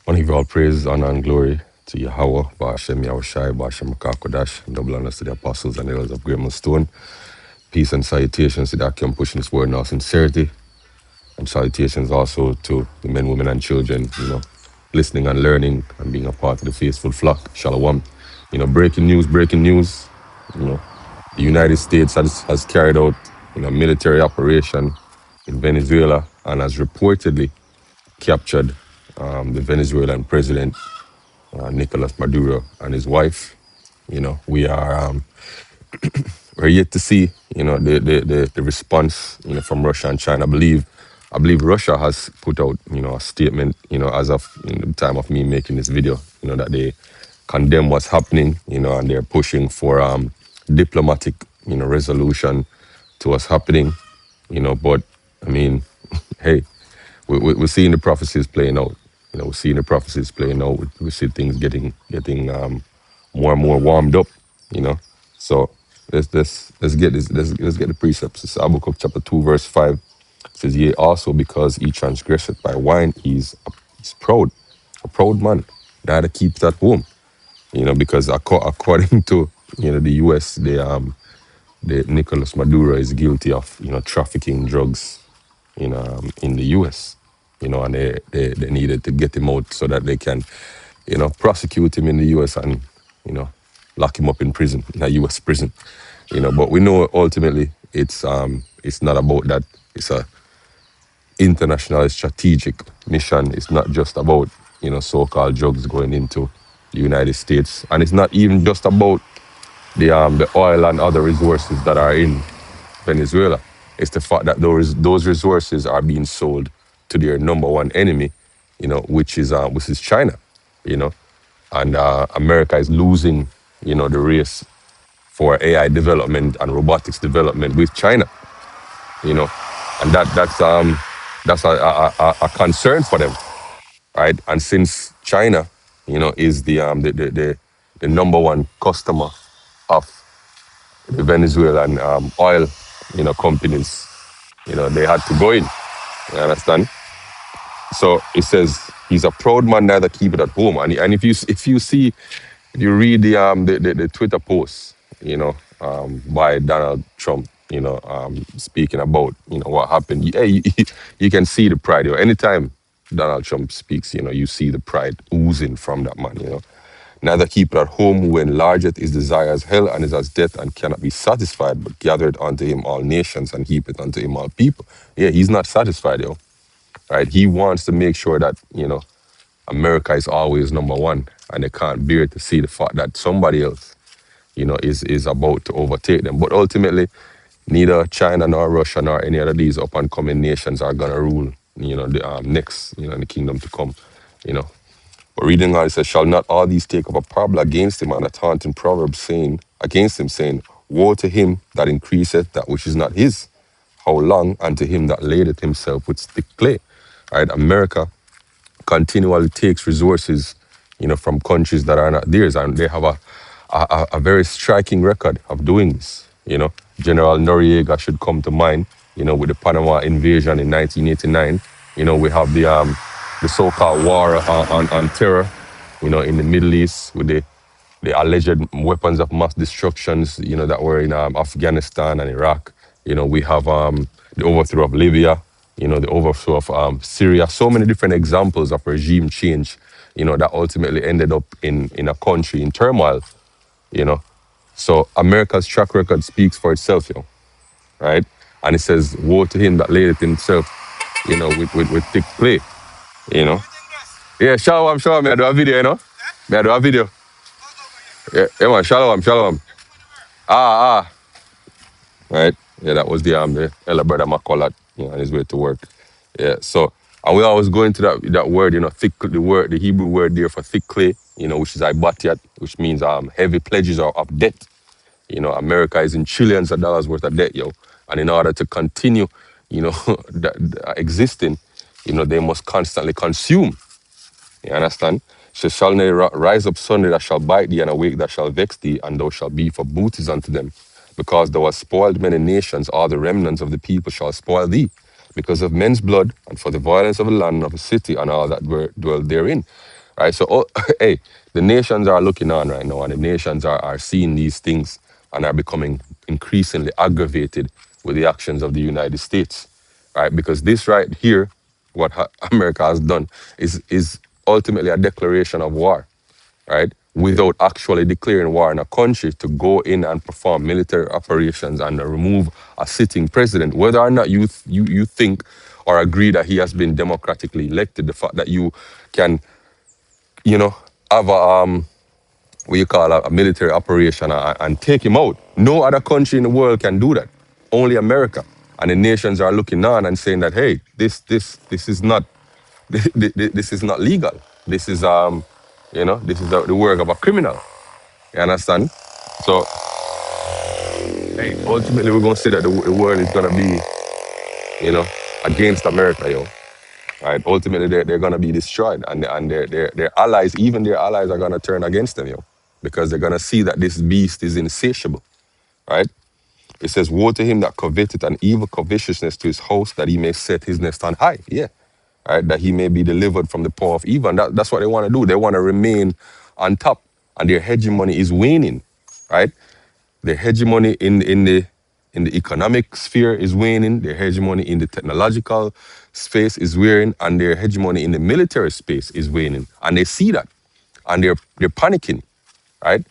Want to give all praise, honor, and glory to Yahweh, Ba'ashem Yahushai, Ba'ashem Makakodash, and double honors to the apostles and elders of Great Stone. Peace and salutations to the Akim pushing this word in all sincerity. And salutations also to the men, women, and children, listening and learning and being a part of the faithful flock. Shalom. Breaking news, breaking news. The United States has carried out, military operation in Venezuela and has reportedly captured the Venezuelan president, Nicolas Maduro, and his wife. We are we're yet to see, the response, from Russia and China. I believe Russia has put out, a statement, as of the time of me making this video, that they condemn what's happening, and they're pushing for diplomatic, resolution to what's happening, But I mean, hey, we're seeing the prophecies playing out. We're seeing the prophecies playing out. We see things getting more and more warmed up. You know, so let's get this. Let's get the precepts. It's Habakkuk chapter 2 verse 5. It says, "Yea, also because he transgresseth by wine, he's proud, a proud man. Neither keeps at home." Because according to the U.S., the Nicolas Maduro is guilty of trafficking drugs in the U.S. And they needed to get him out so that they can prosecute him in the U.S. and lock him up in prison, in a U.S. prison. But we know ultimately it's not about that. It's a international strategic mission. It's not just about so-called drugs going into the United States, and it's not even just about the oil and other resources that are in Venezuela. It's the fact that those resources are being sold to their number one enemy, which is China, and America is losing, the race for AI development and robotics development with China, and that's a concern for them, right? And since China, is the number one customer of the Venezuelan oil, companies, they had to go in. You understand? So it says he's a proud man, neither keep it at home. And if you read the Twitter posts, by Donald Trump, speaking about what happened, yeah, you can see the pride. Anytime Donald Trump speaks, you see the pride oozing from that man. Neither keep it at home, who enlargeth his desire as hell and is as death and cannot be satisfied, but gathereth unto him all nations and heapeth unto him all people. Yeah, he's not satisfied, right? He wants to make sure that, America is always number one, and they can't bear to see the fact that somebody else, is about to overtake them. But ultimately, neither China nor Russia nor any other of these up and coming nations are gonna rule, the next, in the kingdom to come, But reading on, it says, "Shall not all these take up a parable against him and a taunting proverb saying against him, saying, Woe to him that increaseth that which is not his. How long unto him that ladeth himself with thick clay?" Right? America continually takes resources, from countries that are not theirs, and they have a very striking record of doing this. General Noriega should come to mind. With the Panama invasion in 1989. We have the so-called war on terror, in the Middle East with the alleged weapons of mass destructions, that were in Afghanistan and Iraq. We have the overthrow of Libya, the overthrow of Syria. So many different examples of regime change, that ultimately ended up in a country in turmoil, So America's track record speaks for itself, right? And it says, woe to him that layeth himself, with thick clay, you know. Yeah, shalom, shalom. Me I do a video, Me I do a video. Yeah, man, shalom, shalom. Ah. Right? Yeah, that was the elder brother Makolat, on his way to work. Yeah, so, and we always go into that word, thick, the Hebrew word there for thick clay, which is ibatiat, which means heavy pledges of debt. America is in trillions of dollars worth of debt, And in order to continue, existing, they must constantly consume. You understand? She shall not rise up Sunday that shall bite thee, and awake that shall vex thee, and thou shalt be for booties unto them. Because thou hast spoiled many nations, all the remnants of the people shall spoil thee. Because of men's blood, and for the violence of the land of the city, and all that dwell therein. right? So, hey, the nations are looking on right now, and the nations are seeing these things and are becoming increasingly aggravated with the actions of the United States, right? Because this right here, what America has done, is ultimately a declaration of war, right? Without actually declaring war on a country to go in and perform military operations and remove a sitting president, whether or not you think or agree that he has been democratically elected, the fact that you can, you know, have what you call a military operation and take him out. No other country in the world can do that. Only America. And the nations are looking on and saying that, hey, this is not this is not legal. This is this is the work of a criminal. You understand? So hey, ultimately we're gonna say that the world is gonna be, you know, against America, yo. Right? Ultimately they're gonna be destroyed and their allies, even their allies are gonna turn against them, yo. Because they're gonna see that this beast is insatiable, right? It says, woe to him that coveteth an evil covetousness to his house, that he may set his nest on high. Yeah. Right? That he may be delivered from the power of evil. And that's what they want to do. They want to remain on top. And their hegemony is waning. Right? Their hegemony in the economic sphere is waning, their hegemony in the technological space is waning, and their hegemony in the military space is waning. And they see that. And they're panicking, right?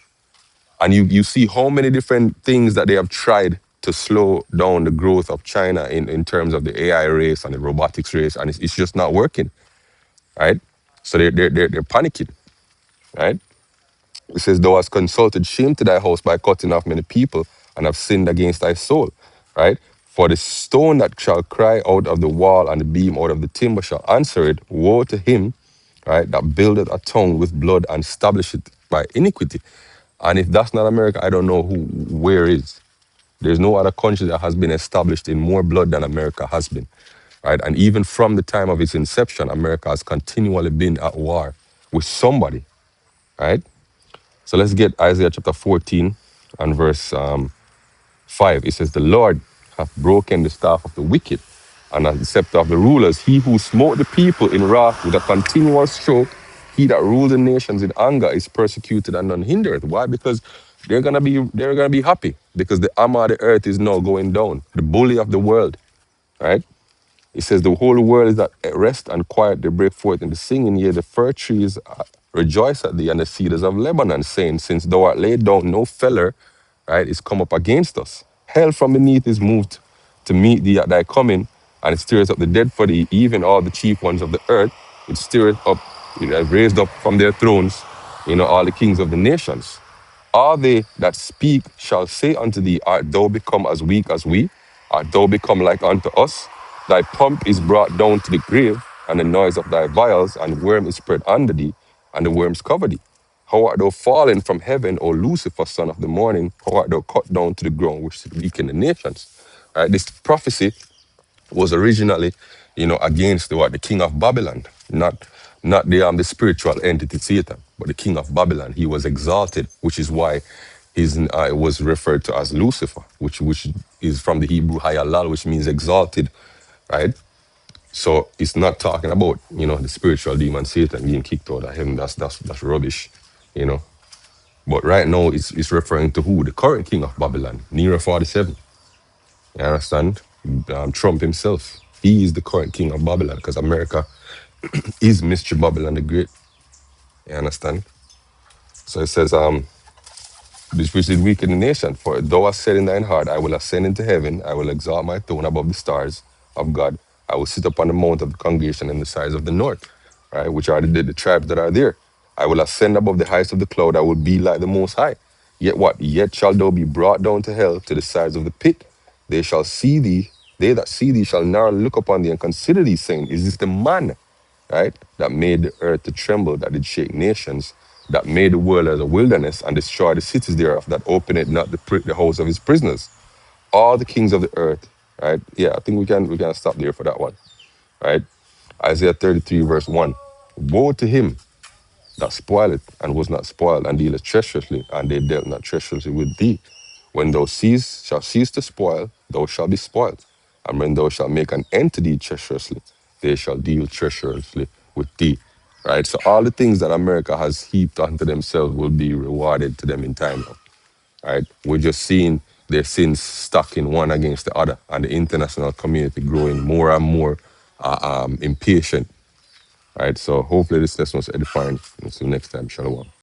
And you see how many different things that they have tried to slow down the growth of China in terms of the AI race and the robotics race, and it's just not working, right? So they're panicking, right? It says, thou hast consulted shame to thy house by cutting off many people and have sinned against thy soul, right? For the stone that shall cry out of the wall and the beam out of the timber shall answer it, woe to him, right, that buildeth a town with blood and establisheth by iniquity. And if that's not America, I don't know where is. There's no other country that has been established in more blood than America has been, right? And even from the time of its inception, America has continually been at war with somebody, right? So let's get Isaiah chapter 14 and verse 5. It says, the Lord hath broken the staff of the wicked and the scepter of the rulers. He who smote the people in wrath with a continual stroke, he that rules the nations in anger is persecuted and unhindered. Why? Because they're gonna be happy because the armor of the earth is now going down. The bully of the world, right? It says, the whole world is at rest and quiet. They break forth in the singing. Yea, the fir trees rejoice at thee, and the cedars of Lebanon, saying, since thou art laid down, no feller, right, is come up against us. Hell from beneath is moved to meet thee at thy coming, and it stirs up the dead for thee, even all the chief ones of the earth. It stirreth up, it has raised up from their thrones, all the kings of the nations. All they that speak shall say unto thee, art thou become as weak as we? Art thou become like unto us? Thy pomp is brought down to the grave, and the noise of thy vials, and worm is spread under thee, and the worms cover thee. How art thou fallen from heaven, O Lucifer, son of the morning? How art thou cut down to the ground, which is weaken the nations? Right? This prophecy was originally, against the king of Babylon, not the spiritual entity Satan, but the king of Babylon. He was exalted, which is why his was referred to as Lucifer, which is from the Hebrew Hayalal, which means exalted, right? So it's not talking about the spiritual demon Satan being kicked out of heaven. That's rubbish, you know. But right now it's referring to who? The current king of Babylon, Nero 47. You understand? Trump himself. He is the current king of Babylon because America is Mr. Babylon the Great. You understand? So it says, this which did weaken the nation. For thou hast said in thine heart, I will ascend into heaven, I will exalt my throne above the stars of God. I will sit upon the mount of the congregation in the sides of the north, right? Which are the tribes that are there. I will ascend above the heights of the cloud, I will be like the most high. Yet what? Yet shalt thou be brought down to hell, to the sides of the pit. They shall see thee, they that see thee shall narrowly look upon thee and consider thee, saying, is this the man, right, that made the earth to tremble, that did shake nations, that made the world as a wilderness and destroyed the cities thereof, that opened it not the house of his prisoners. All the kings of the earth, right? Yeah, I think we can stop there for that one, right? Isaiah 33 verse 1. Woe to him that spoileth and was not spoiled, and dealeth treacherously, and they dealt not treacherously with thee. When thou shalt cease to spoil, thou shalt be spoiled. And when thou shalt make an end to thee treacherously, they shall deal treacherously with thee. right? So all the things that America has heaped onto themselves will be rewarded to them in time now, right? We're just seeing their sins stuck in one against the other, and the international community growing more and more impatient, right? So hopefully this lesson was edifying. Until next time, shalom.